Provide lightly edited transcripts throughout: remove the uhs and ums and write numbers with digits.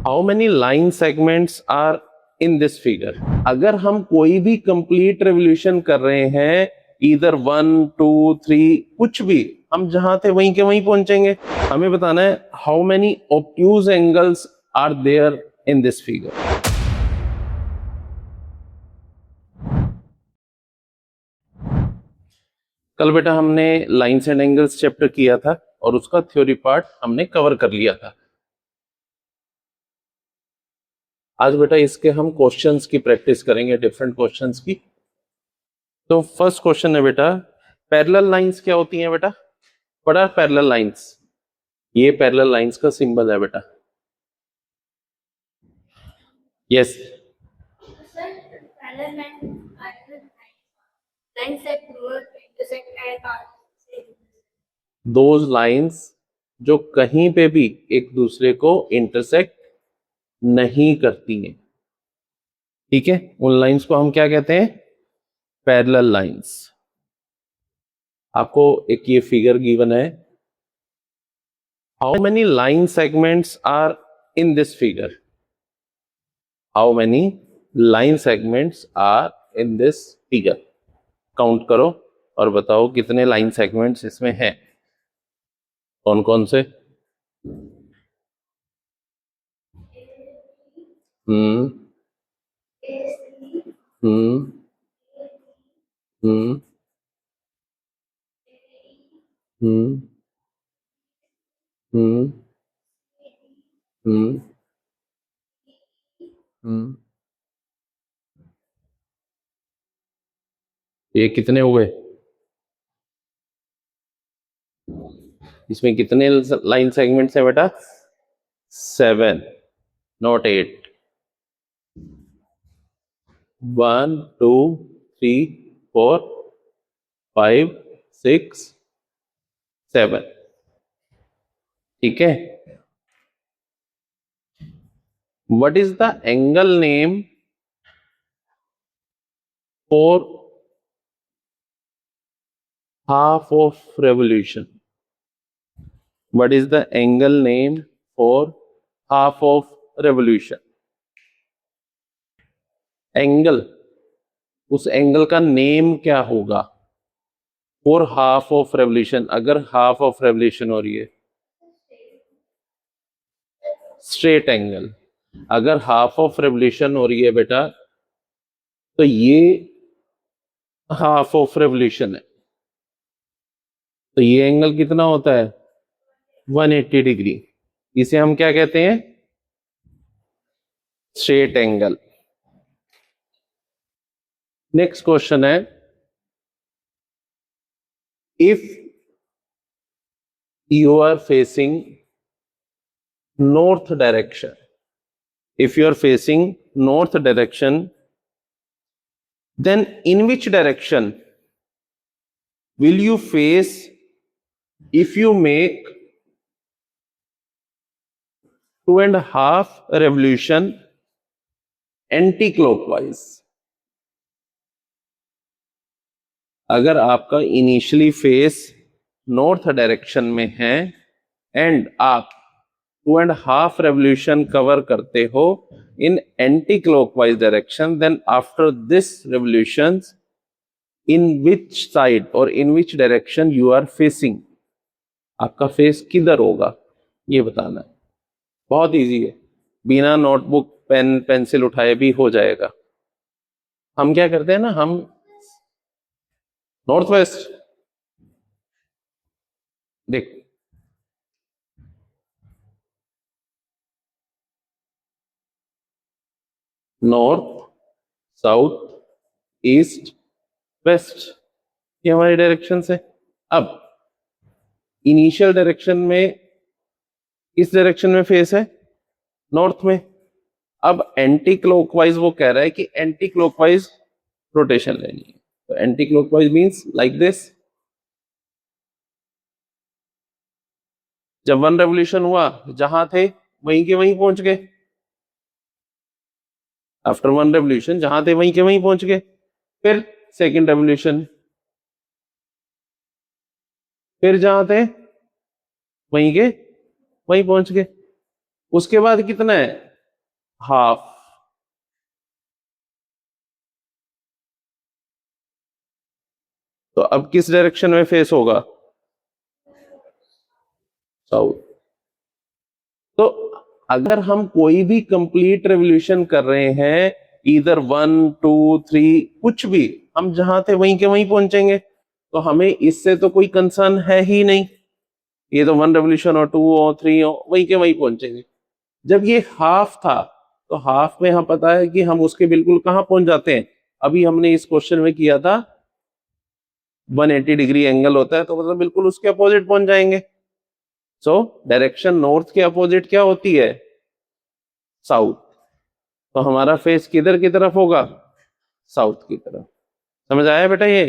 How many line segments are in this figure. अगर हम कोई भी कंप्लीट रेवोल्यूशन कर रहे हैं, इधर 1 2 3 कुछ भी, हम जहां थे वहीं के वहीं पहुंचेंगे। हमें बताना है how many obtuse angles are there in this figure. कल बेटा हमने लाइन्स एंड एंगल्स चैप्टर किया था और उसका थ्योरी पार्ट हमने कवर कर लिया था। आज बेटा इसके हम क्वेश्चंस की प्रैक्टिस करेंगे, डिफरेंट क्वेश्चंस की। तो फर्स्ट क्वेश्चन है बेटा, पैरेलल लाइंस क्या होती हैं बेटा? What are parallel lines? ये पैरेलल लाइंस का सिंबल है बेटा। यस, दोज लाइंस जो कहीं पे भी एक दूसरे को इंटरसेक्ट नहीं करती हैं। ठीक है, उन लाइंस को हम क्या कहते हैं? Parallel lines. आपको एक ये फिगर गिवन है। How many line segments are in this figure? How many line segments are in this figure? Count करो और बताओ कितने लाइन सेगमेंट्स इसमें हैं, कौन कौन से? हम्म हम्म हम्म हम्म हम्म हम्म हम्म ये कितने हुए? इसमें कितने लाइन सेगमेंट्स हैं बेटा? 7, नॉट 8। 1 2 3 4 5 6 7। ठीक है। What is the angle name for half of revolution? What is the angle name for half of revolution? Angle, उस एंगल का नेम क्या होगा फॉर हाफ ऑफ रेवोल्यूशन? अगर हाफ ऑफ रेवोल्यूशन हो रही है, स्ट्रेट एंगल। अगर हाफ ऑफ रेवोल्यूशन हो रही है बेटा, तो ये हाफ ऑफ रेवोल्यूशन है, तो ये एंगल कितना होता है? 180 डिग्री। इसे हम क्या कहते हैं? Straight angle. नेक्स्ट क्वेश्चन है, if you are facing north direction, if you are facing north direction, then in which direction will you face if you make 2.5 revolution anti-clockwise? अगर आपका इनिशियली फेस नॉर्थ डायरेक्शन में है and आप 2.5 revolution cover करते हो in anti clockwise direction, then after this revolution in which side और in which direction you are facing, आपका face किधर होगा ये बताना है। बहुत इजी है, बिना नोटबुक पेन पेंसिल उठाए भी हो जाएगा। हम क्या करते हैं ना, हम नॉर्थ वेस्ट, देख नॉर्थ साउथ ईस्ट वेस्ट, ये हमारी डायरेक्शन है। अब इनिशियल डायरेक्शन में इस डायरेक्शन में फेस है नॉर्थ में। अब एंटी क्लॉकवाइज वो कह रहा है कि एंटी क्लॉकवाइज रोटेशन लेनी है, तो anti clockwise means like this. जब 1 रेवोल्यूशन हुआ, जहां थे वहीं के वहीं पहुंच गए। आफ्टर 1 रेवोल्यूशन जहां थे वहीं के वहीं पहुंच गए। फिर सेकंड रेवोल्यूशन, फिर जहां थे वहीं के वहीं पहुंच गए। उसके बाद कितना है? हाफ, तो अब किस डायरेक्शन में फेस होगा? साउथ। तो अगर हम कोई भी कंप्लीट रेवोल्यूशन कर रहे हैं, इधर 1 2 3 कुछ भी, हम जहां थे वहीं के वहीं पहुंचेंगे, तो हमें इससे तो कोई कंसर्न है ही नहीं। ये तो 1 रेवोल्यूशन और 2 और 3 हो, वहीं के वहीं पहुंचेंगे। जब ये हाफ था, तो हाफ में हम पता है कि हम उसके बिल्कुल कहां पहुंच जाते हैं। अभी हमने इस क्वेश्चन में किया था 180 डिग्री एंगल होता है, तो मतलब बिल्कुल उसके अपोजिट पहुंच जाएंगे। सो डायरेक्शन नॉर्थ के अपोजिट क्या होती है? साउथ। तो हमारा फेस किधर की तरफ होगा? साउथ की तरफ। समझ आया बेटा? ये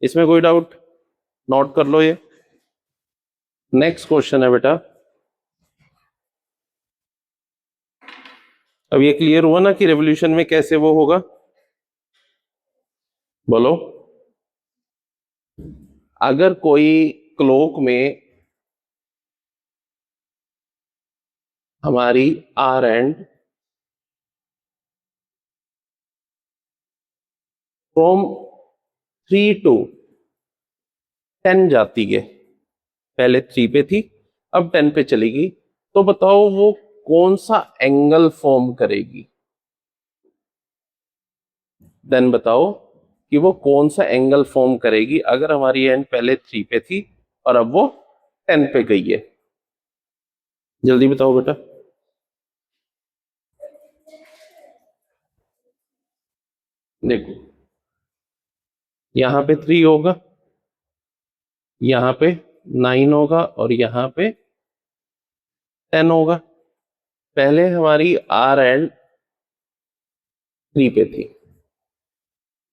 इसमें कोई डाउट? नोट कर लो ये। नेक्स्ट क्वेश्चन है बेटा। अब ये क्लियर हुआ ना कि रेवोल्यूशन में कैसे वो होगा? बोलो। अगर कोई क्लॉक में हमारी आर एंड फ्रॉम 3 to 10 जाती है, पहले 3 पे थी, अब 10 पे चलेगी, तो बताओ वो कौन सा एंगल फॉर्म करेगी? देन बताओ कि वो कौन सा एंगल फॉर्म करेगी अगर हमारी एंड पहले 3 पे थी और अब वो 10 पे गई है। जल्दी बताओ बेटा। देखो, यहां पे 3 होगा, यहां पे 9 होगा और यहां पे 10 होगा। पहले हमारी आर एंड 3 पे थी,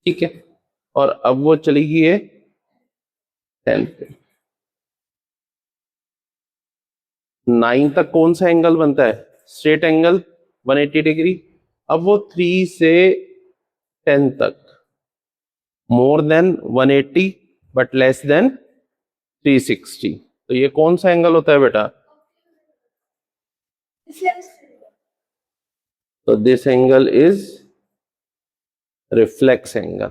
ठीक है, और अब वो चली गई है 10 पे। 9 तक कौन सा एंगल बनता है? Straight angle 180 degree. अब वो 3 से 10 तक more than 180 but less than 360, तो ये कौन सा एंगल होता है बेटा? तो this angle is reflex angle,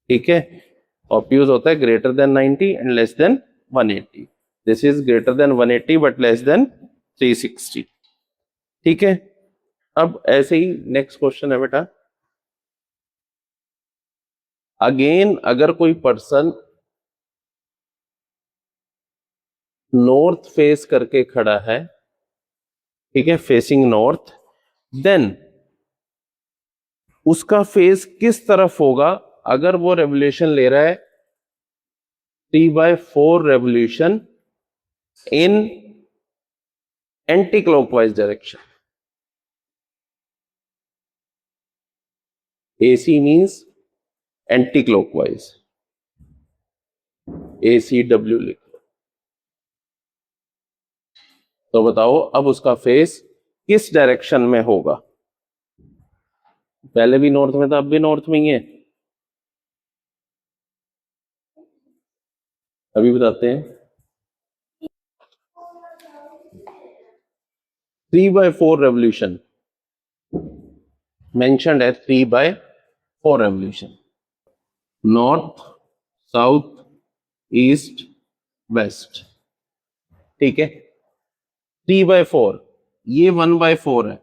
ठीक है। ऑब्यूज होता है greater than 90 and less than 180। This is greater than 180 but less than 360, ठीक है। अब ऐसे ही नेक्स्ट क्वेश्चन है बेटा। अगेन अगर कोई पर्सन नॉर्थ फेस करके खड़ा है, ठीक है, फेसिंग नॉर्थ, देन उसका फेस किस तरफ होगा अगर वो रेवोल्यूशन ले रहा है 3/4 revolution in anti clockwise direction? AC means anti clockwise, ACW लिख लो। तो बताओ अब उसका फेस किस डायरेक्शन में होगा? पहले भी नॉर्थ में था, अब भी नॉर्थ में ही है। अभी बताते हैं। 3/4 रेवोल्यूशन मेंशन्ड है, 3/4 revolution, north south east west, ठीक है। 3/4, ये 1/4 है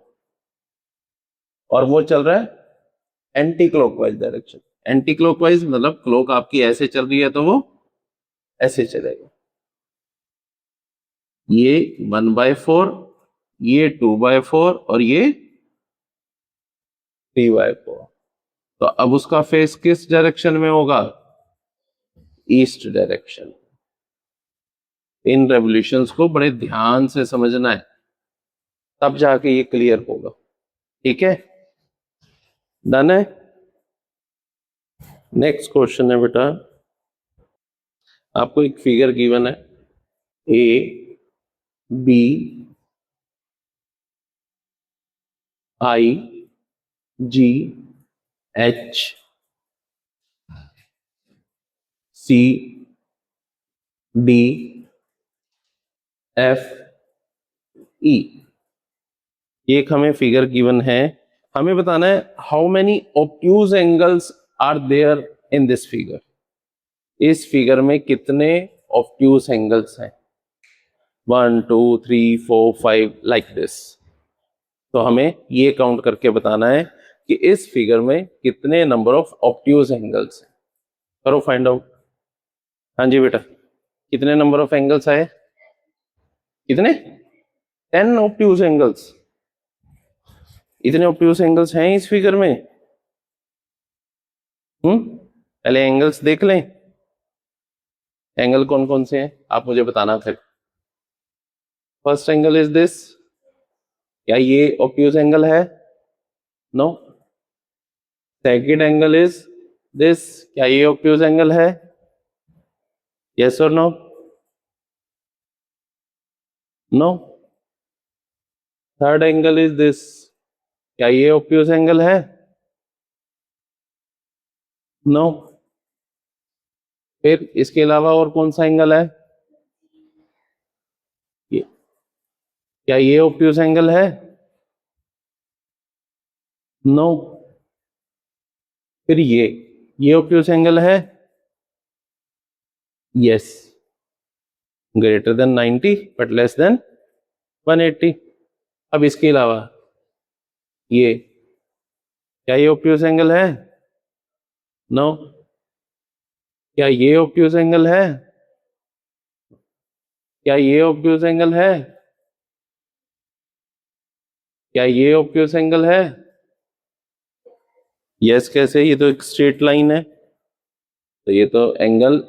और वो चल रहा है anti clockwise direction. Anti clockwise मतलब क्लॉक आपकी ऐसे चल रही है तो वो ऐसे चलेगा। ये 1/4, ये 2/4 और ये 3/4। तो अब उसका फेस किस डायरेक्शन में होगा? East direction. इन रेवोल्यूशंस को बड़े ध्यान से समझना है, तब जाके ये क्लियर होगा, ठीक है। डन है। नेक्स्ट क्वेश्चन है बेटा। आपको एक फिगर गिवन है, A B I G H C D F E. ये एक हमें फिगर गिवन है, हमें बताना है how many obtuse angles are there in this figure. इस फिगर में कितने ऑब्ट्यूज एंगल्स हैं, 1 2 3 4 5 लाइक दिस। तो हमें ये काउंट करके बताना है कि इस फिगर में कितने नंबर ऑफ ऑब्ट्यूज एंगल्स हैं। करो फाइंड आउट। हाँ जी बेटा, कितने नंबर ऑफ एंगल्स आए, कितने, 10 ऑब्ट्यूज एंगल्स। इतने ऑब्ट्यूज एंगल्स हैं इस फिगर में। पहले एंगल्स देख लें, एंगल कौन कौन से हैं आप मुझे बताना फिर। फर्स्ट एंगल इज दिस, क्या ये ऑब्ट्यूज एंगल है, no. Second angle is this, क्या ये ऑब्ट्यूज एंगल है, यस और no, no. Third angle is this, क्या ये ऑब्ट्यूज एंगल है, नो। फिर इसके अलावा और कौन सा एंगल है, क्या ये ऑब्ट्यूज एंगल है, नो। फिर ये ऑब्ट्यूज एंगल है, yes, greater than 90 but less than 180। अब इसके अलावा ये, क्या ये ऑब्ट्यूज एंगल है, नो। क्या ये ऑब्ट्यूज एंगल है, क्या ये ऑब्ट्यूज एंगल है, क्या ये ऑब्ट्यूज एंगल है, यस। कैसे, ये तो एक स्ट्रेट लाइन है, तो ये तो एंगल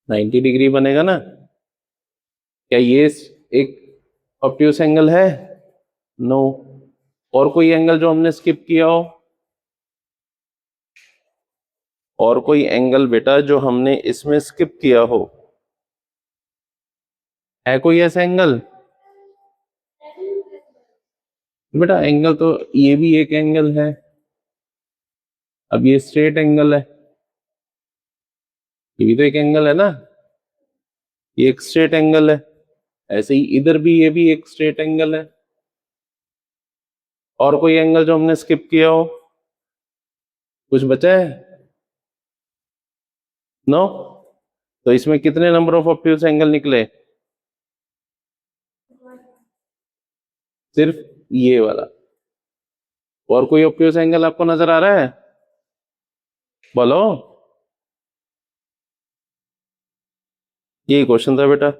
90 डिग्री बनेगा ना। क्या ये एक ऑब्ट्यूज एंगल है, नो। और कोई एंगल जो हमने स्किप किया हो, और कोई एंगल बेटा जो हमने इसमें स्किप किया हो, है कोई ऐसा एंगल। बेटा एंगल तो ये भी एक एंगल है, अब ये स्ट्रेट एंगल है, ये भी तो एक एंगल है ना, ये एक स्ट्रेट एंगल है। ऐसे ही इधर भी ये भी एक स्ट्रेट एंगल है। और कोई एंगल जो हमने स्किप किया हो, कुछ बचा है, नो। तो इसमें कितने नंबर ऑफ ऑब्ट्यूज एंगल निकले, सिर्फ ये वाला। और कोई ऑब्ट्यूज एंगल आपको नजर आ रहा है, बोलो। यही क्वेश्चन था बेटा,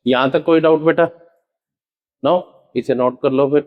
यहां तक कोई डाउट बेटा, नो। इसे नोट कर लो फिर।